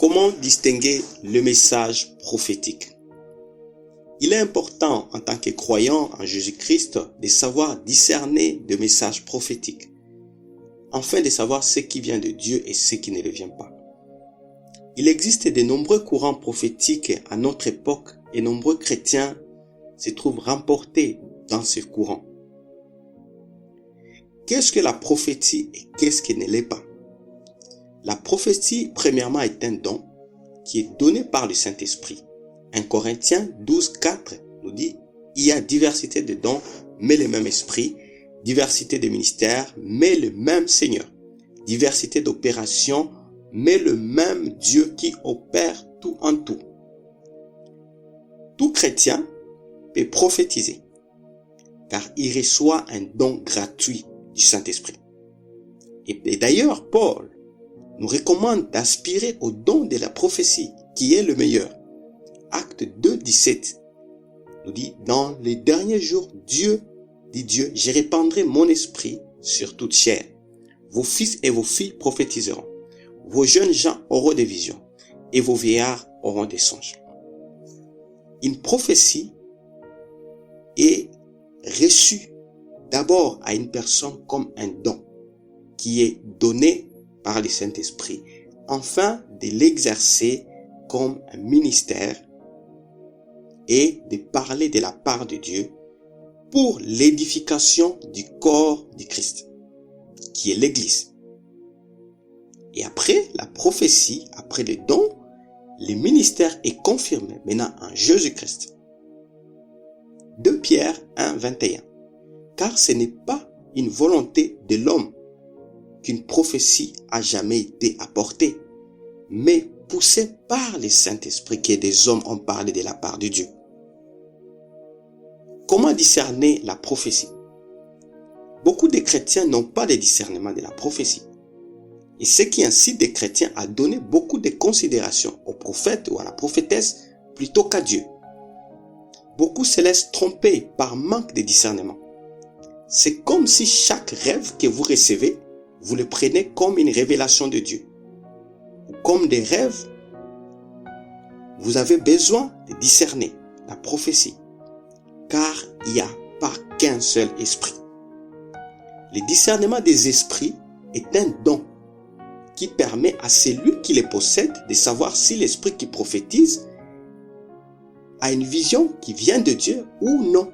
Comment distinguer le message prophétique? Il est important en tant que croyant en Jésus-Christ de savoir discerner des messages prophétiques, afin de savoir ce qui vient de Dieu et ce qui ne le vient pas. Il existe de nombreux courants prophétiques à notre époque et nombreux chrétiens se trouvent remportés dans ce courant. Qu'est-ce que la prophétie et qu'est-ce qui ne l'est pas? La prophétie, premièrement, est un don qui est donné par le Saint-Esprit. 1 Corinthiens 12, 4 nous dit « Il y a diversité de dons, mais le même esprit, diversité de ministères, mais le même Seigneur, diversité d'opérations, mais le même Dieu qui opère tout en tout. » Tout chrétien peut prophétiser, car il reçoit un don gratuit du Saint-Esprit. Et d'ailleurs, Paul nous recommande d'aspirer au don de la prophétie, qui est le meilleur. Acte 2, 17 nous dit, dans les derniers jours, Dieu, je répandrai mon esprit sur toute chair. Vos fils et vos filles prophétiseront. Vos jeunes gens auront des visions et vos vieillards auront des songes. Une prophétie est reçue d'abord à une personne comme un don qui est donné par le Saint-Esprit, afin de l'exercer comme un ministère et de parler de la part de Dieu pour l'édification du corps du Christ, qui est l'Église. Et après la prophétie, après le don, le ministère est confirmé maintenant en Jésus-Christ. 2 Pierre 1, 21. Car ce n'est pas une volonté de l'homme qu'une prophétie a jamais été apportée, mais poussée par le Saint-Esprit que des hommes ont parlé de la part de Dieu. Comment discerner la prophétie? Beaucoup de chrétiens n'ont pas de discernement de la prophétie. Et ce qui incite des chrétiens à donner beaucoup de considération au prophète ou à la prophétesse plutôt qu'à Dieu. Beaucoup se laissent tromper par manque de discernement. C'est comme si chaque rêve que vous recevez, vous le prenez comme une révélation de Dieu. Ou comme des rêves, vous avez besoin de discerner la prophétie. Car il n'y a pas qu'un seul esprit. Le discernement des esprits est un don qui permet à celui qui les possède de savoir si l'esprit qui prophétise a une vision qui vient de Dieu ou non.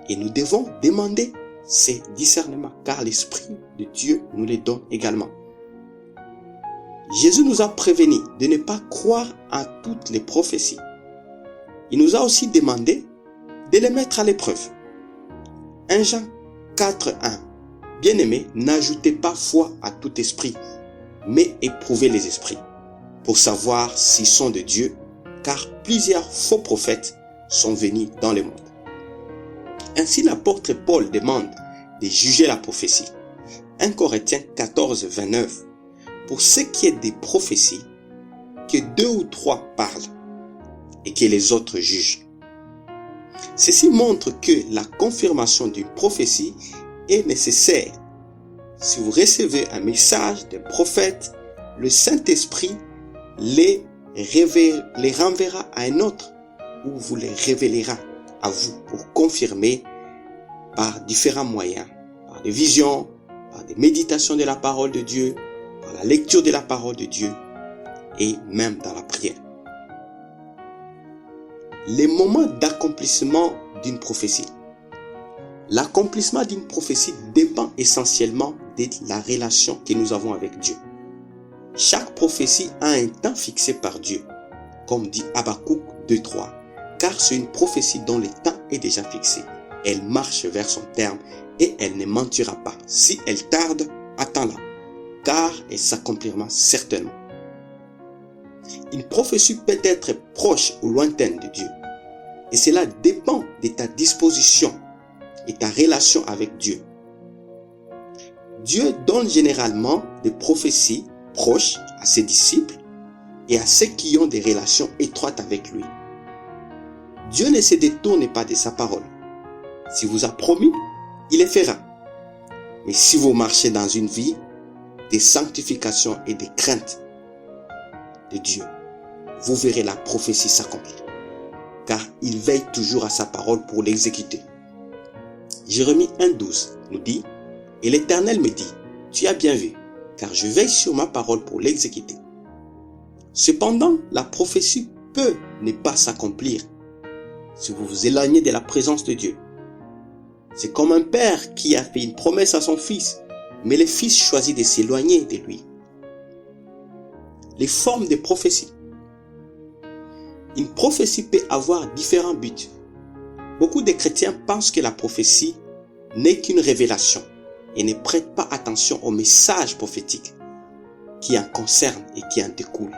Et nous devons demander ces discernements, car l'Esprit de Dieu nous les donne également. Jésus nous a prévenus de ne pas croire à toutes les prophéties. Il nous a aussi demandé de les mettre à l'épreuve. 1 Jean 4, 1. Bien-aimés, n'ajoutez pas foi à tout esprit, mais éprouvez les esprits, pour savoir s'ils sont de Dieu, car plusieurs faux prophètes sont venus dans le monde. Ainsi l'apôtre Paul demande de juger la prophétie. 1 Corinthiens 14, 29. Pour ce qui est des prophéties, que 2 ou 3 parlent et que les autres jugent. Ceci montre que la confirmation d'une prophétie est nécessaire. Si vous recevez un message d'un prophète, le Saint-Esprit les renverra à un autre ou vous les révélera à vous pour confirmer par différents moyens, par des visions, par des méditations de la parole de Dieu, par la lecture de la parole de Dieu et même dans la prière. Les moments d'accomplissement d'une prophétie. L'accomplissement d'une prophétie dépend essentiellement de la relation que nous avons avec Dieu. Chaque prophétie a un temps fixé par Dieu, comme dit Habakkuk 2:3, car c'est une prophétie dont le temps est déjà fixé. Elle marche vers son terme et elle ne mentira pas. Si elle tarde, attends-la, car elle s'accomplira certainement. Une prophétie peut être proche ou lointaine de Dieu, et cela dépend de ta disposition et ta relation avec Dieu. Dieu donne généralement des prophéties proches à ses disciples et à ceux qui ont des relations étroites avec lui. Dieu ne se détourne pas de sa parole. S'il vous a promis, il le fera. Mais si vous marchez dans une vie de sanctification et de crainte, de Dieu, vous verrez la prophétie s'accomplir, car il veille toujours à sa parole pour l'exécuter. Jérémie 1,12 nous dit, « Et l'Éternel me dit, tu as bien vu, car je veille sur ma parole pour l'exécuter. » Cependant, la prophétie peut ne pas s'accomplir si vous vous éloignez de la présence de Dieu. C'est comme un père qui a fait une promesse à son fils, mais le fils choisit de s'éloigner de lui. Les formes de prophétie. Une prophétie peut avoir différents buts. Beaucoup de chrétiens pensent que la prophétie n'est qu'une révélation et ne prêtent pas attention aux messages prophétiques qui en concernent et qui en découlent,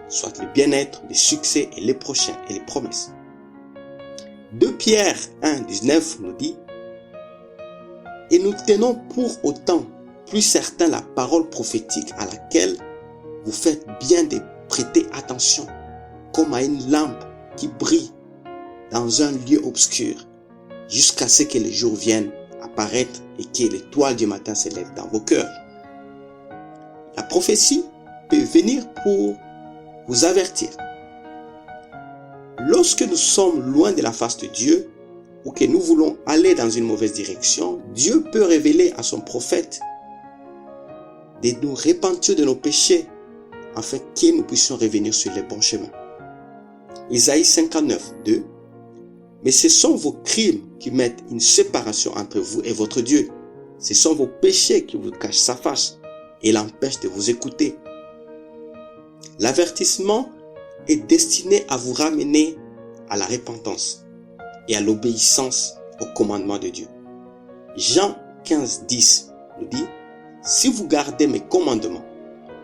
soit le bien-être, le succès et les prochains et les promesses. 2 Pierre 1,19 nous dit, « Et nous tenons pour autant plus certain la parole prophétique à laquelle vous faites bien de prêter attention, comme à une lampe qui brille dans un lieu obscur, jusqu'à ce que le jour vienne apparaître et que l'étoile du matin s'élève dans vos cœurs. » La prophétie peut venir pour vous avertir. Lorsque nous sommes loin de la face de Dieu ou que nous voulons aller dans une mauvaise direction, Dieu peut révéler à son prophète de nous repentir de nos péchés afin que nous puissions revenir sur les bons chemins. Isaïe 59, 2. Mais ce sont vos crimes qui mettent une séparation entre vous et votre Dieu. Ce sont vos péchés qui vous cachent sa face et l'empêchent de vous écouter. L'avertissement est destiné à vous ramener à la repentance et à l'obéissance au commandement de Dieu. Jean 15, 10 nous dit, « Si vous gardez mes commandements,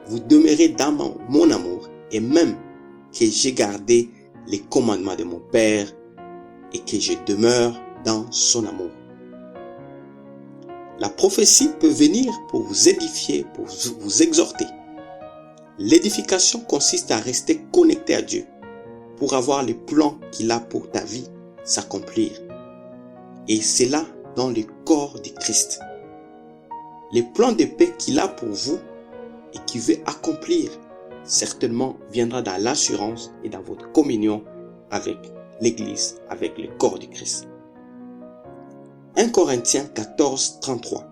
vous demeurez dans mon amour, et même que j'ai gardé les commandements de mon Père et que je demeure dans son amour. » La prophétie peut venir pour vous édifier, pour vous exhorter. L'édification consiste à rester connecté à Dieu pour avoir le plan qu'il a pour ta vie s'accomplir. Et c'est là dans le corps de Christ. Le plan de paix qu'il a pour vous et qu'il veut accomplir certainement viendra dans l'assurance et dans votre communion avec l'Église, avec le corps du Christ. 1 Corinthiens 14, 33.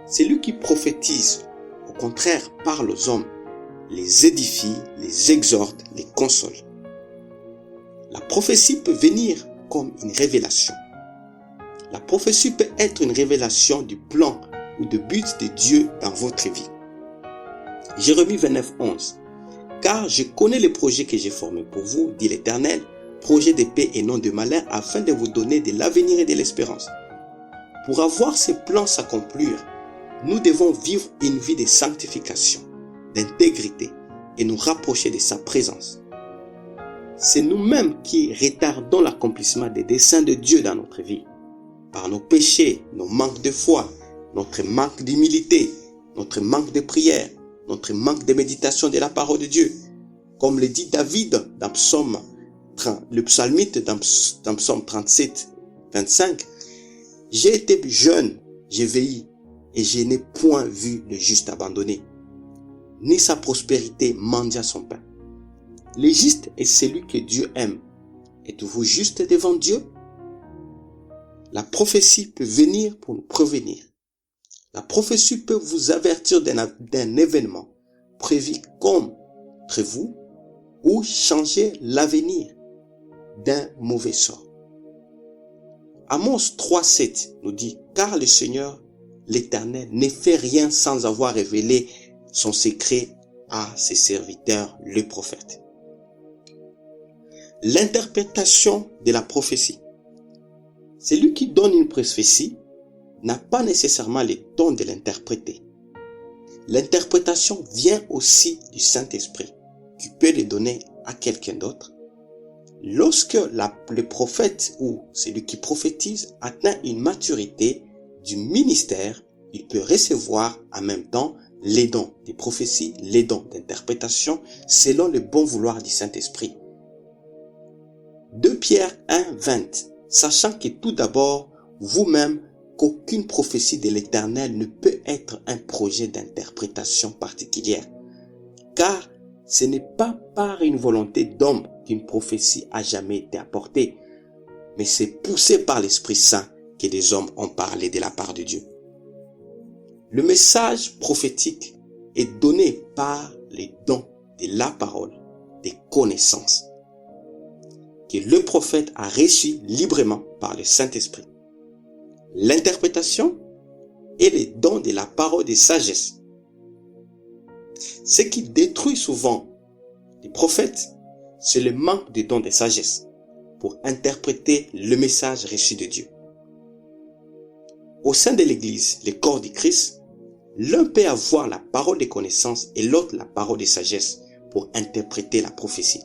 Celui qui prophétise, au contraire, parle aux hommes, les édifie, les exhorte, les console. La prophétie peut venir comme une révélation. La prophétie peut être une révélation du plan ou du but de Dieu dans votre vie. Jérémie 29, 11. Car je connais les projets que j'ai formés pour vous, dit l'Éternel, projets de paix et non de malheur, afin de vous donner de l'avenir et de l'espérance. Pour avoir ces plans s'accomplir, nous devons vivre une vie de sanctification, d'intégrité et nous rapprocher de sa présence. C'est nous-mêmes qui retardons l'accomplissement des desseins de Dieu dans notre vie, par nos péchés, nos manques de foi, notre manque d'humilité, notre manque de prière, notre manque de méditation de la parole de Dieu. Comme le dit David dans le psalmiste dans Psaume 37, 25, « J'ai été jeune, j'ai veillé, et je n'ai point vu le juste abandonné, ni sa prospérité mendiant son pain. » Le juste est celui que Dieu aime. Êtes-vous juste devant Dieu? La prophétie peut venir pour nous prévenir. La prophétie peut vous avertir d'un événement prévu contre vous ou changer l'avenir d'un mauvais sort. Amos 3,7 nous dit, « Car le Seigneur, l'Éternel, ne fait rien sans avoir révélé son secret à ses serviteurs, les prophètes. » L'interprétation de la prophétie. Celui qui donne une prophétie n'a pas nécessairement le don de l'interpréter. L'interprétation vient aussi du Saint-Esprit, qui peut le donner à quelqu'un d'autre. Lorsque le prophète ou celui qui prophétise atteint une maturité du ministère, il peut recevoir en même temps les dons de prophétie, les dons d'interprétation, selon le bon vouloir du Saint-Esprit. 2 Pierre 1, 20. Sachant que tout d'abord, vous-même, qu'aucune prophétie de l'Éternel ne peut être un projet d'interprétation particulière, car ce n'est pas par une volonté d'homme qu'une prophétie a jamais été apportée, mais c'est poussé par l'Esprit Saint que des hommes ont parlé de la part de Dieu. Le message prophétique est donné par les dons de la parole, des connaissances, que le prophète a reçues librement par le Saint-Esprit. L'interprétation et les dons de la parole de sagesse. Ce qui détruit souvent les prophètes, c'est le manque de dons de sagesse pour interpréter le message reçu de Dieu. Au sein de l'Église, le corps du Christ, l'un peut avoir la parole de connaissance et l'autre la parole de sagesse pour interpréter la prophétie.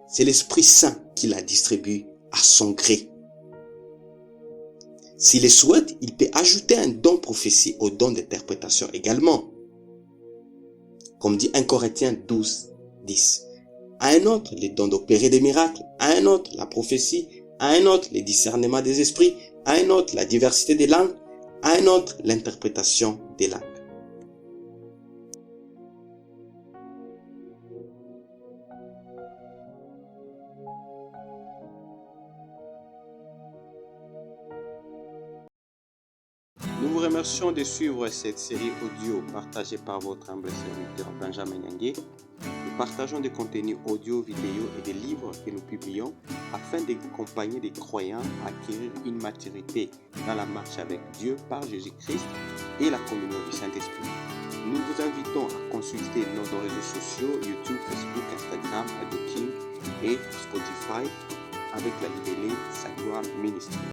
C'est l'Esprit Saint qui la distribue à son gré. S'il le souhaite, il peut ajouter un don prophétie au don d'interprétation également. Comme dit 1 Corinthiens 12, 10. À un autre, les dons d'opérer des miracles. À un autre, la prophétie. À un autre, le discernement des esprits. À un autre, la diversité des langues. À un autre, l'interprétation des langues. Nous vous remercions de suivre cette série audio partagée par votre humble serviteur Benjamin Yangué. Nous partageons des contenus audio, vidéo et des livres que nous publions afin d'accompagner des croyants à acquérir une maturité dans la marche avec Dieu par Jésus-Christ et la communion du Saint-Esprit. Nous vous invitons à consulter nos réseaux sociaux YouTube, Facebook, Instagram, Radio King et Spotify avec la libellée Sanctuary Ministry.